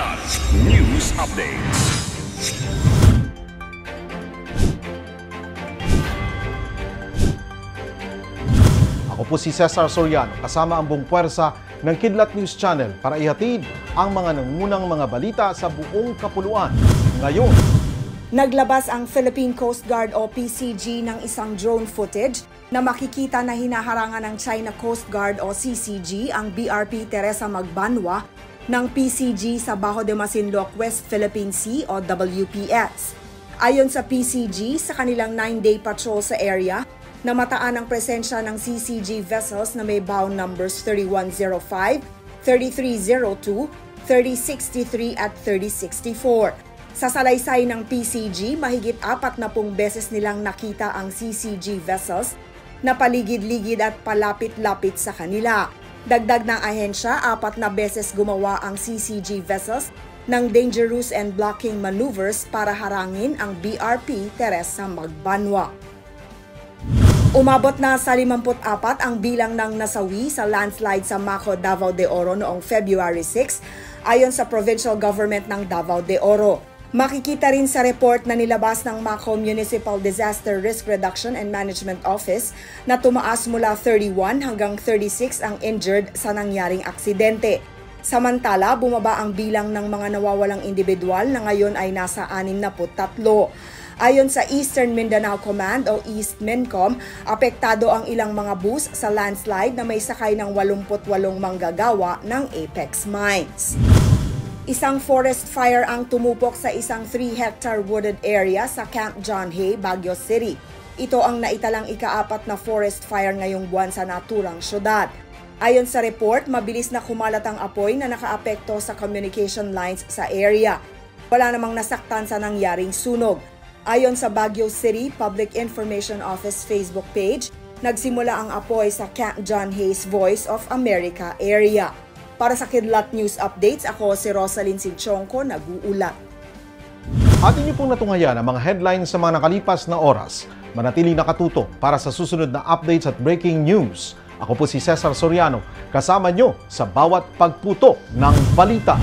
Kidlat News Updates. Ako po si Cesar Soriano, kasama ang buong puwersa ng Kidlat News Channel para ihatid ang mga nangunang mga balita sa buong kapuluan. Ngayon, naglabas ang Philippine Coast Guard o PCG ng isang drone footage na makikita na hinaharangan ng China Coast Guard o CCG ang BRP Teresa Magbanwa ng PCG sa Bajo de Masinloc West Philippine Sea o WPS. Ayon sa PCG, sa kanilang 9-day patrol sa area, namataan ang presensya ng CCG vessels na may bow numbers 3105, 3302, 3063 at 3064. Sa salaysay ng PCG, mahigit 40 beses nilang nakita ang CCG vessels na paligid-ligid at palapit-lapit sa kanila. Dagdag ng ahensya, 4 beses gumawa ang CCG vessels ng dangerous and blocking maneuvers para harangin ang BRP Teresa Magbanwa. Umabot na sa 54 ang bilang ng nasawi sa landslide sa Maco, Davao de Oro noong February 6 ayon sa provincial government ng Davao de Oro. Makikita rin sa report na nilabas ng Maco Municipal Disaster Risk Reduction and Management Office na tumaas mula 31 hanggang 36 ang injured sa nangyaring aksidente. Samantala, bumaba ang bilang ng mga nawawalang individual na ngayon ay nasa 63. Ayon sa Eastern Mindanao Command o East Mincom, apektado ang ilang mga bus sa landslide na may sakay ng 88 manggagawa ng Apex Mines. Isang forest fire ang tumupok sa isang 3-hectare wooded area sa Camp John Hay, Baguio City. Ito ang naitalang ika-4 na forest fire ngayong buwan sa naturang syudad. Ayon sa report, mabilis na kumalat ang apoy na nakaapekto sa communication lines sa area. Wala namang nasaktan sa nangyaring sunog. Ayon sa Baguio City Public Information Office Facebook page, nagsimula ang apoy sa Camp John Hay's Voice of America area. Para sa Kidlat News Updates, ako si Rosalyn Sinchonko, nag-uulat. atin niyo pong natunghayan ang mga headlines sa mga nakalipas na oras. Manatiling nakatutok para sa susunod na updates at breaking news. Ako po si Cesar Soriano, kasama nyo sa bawat pagputok ng balita.